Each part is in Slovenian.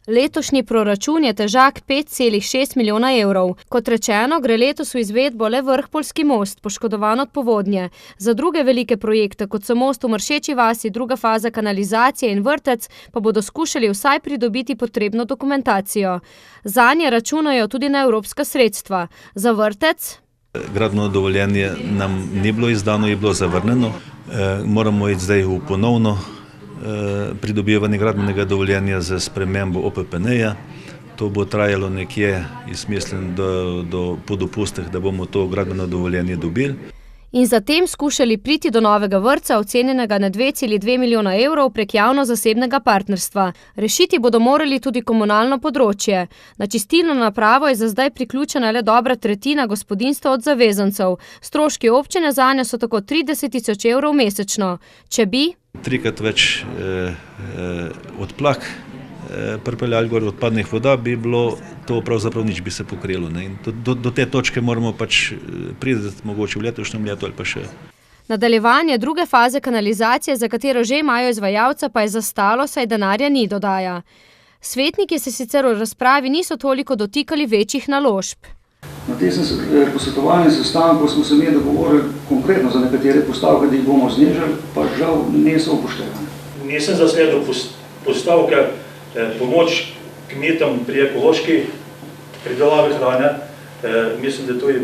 Letošnji proračun je težak 5,6 milijona evrov. Kot rečeno, gre letos v izvedbo le Vrhpoljski most, poškodovan od povodnje. Za druge velike projekte, kot so most v Mršeči vasi, druga faza kanalizacije in vrtec, pa bodo skušali vsaj pridobiti potrebno dokumentacijo. Zanje računajo tudi na evropska sredstva. Za vrtec? Gradbeno dovoljenje nam ni bilo izdano, je bilo zavrnjeno. Moramo iti zdaj v ponovno pridobivanje gradbenega dovoljenja za spremembo OPPN-ja. To bo trajalo nekje, jaz mislim, po dopustih, da bomo to gradbeno dovoljenje dobili. In zatem skušali priti do novega vrtca, ocenjenega na 2,2 milijona evrov prek javno-zasebnega partnerstva. Rešiti bodo morali tudi komunalno področje. Na čistilno napravo je za zdaj priključena le dobra tretjina gospodinjstva od zavezancev. Stroški občine zanjo so tako 30.000 evrov mesečno. Če bi 3-krat več odplak pripeljali gor odpadnih voda, bi bilo to pravzaprav nič bi se pokrilo. Do te točke moramo pač priti, mogoče v letošnjem letu ali pa še. Nadaljevanje druge faze kanalizacije, za katero že imajo izvajalca, pa je zastalo, saj denarja ni, dodaja. Svetniki se sicer v razpravi niso toliko dotikali večjih naložb. Na tem posvetovalnem sestanku smo se mi dogovorili konkretno za nekatere postavke, da jih bomo znižali, pa žal niso upoštevane. Nisem zasledil postavke pomoč kmetom pri ekološki pridelavi hrane. Mislim, da to je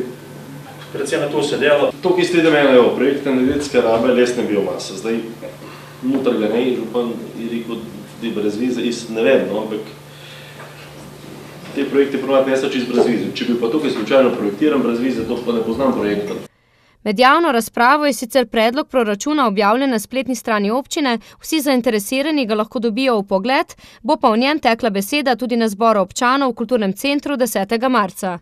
predvsem na to se dela. To, ki ste imenovali projekt energetske rabe lesne biomase. Zdaj, noter ga ne, župan je rekel, da je brez vize, jaz ne vem, ampak te projekte prvati ne so čist brez vize. Če bi pa tukaj slučajno projektiran brez vize, to pa ne poznam projekta. Med javno razpravo je sicer predlog proračuna objavljen na spletni strani občine, vsi zainteresirani ga lahko dobijo v pogled, bo pa v njem tekla beseda tudi na zboru občanov v kulturnem centru 10. marca.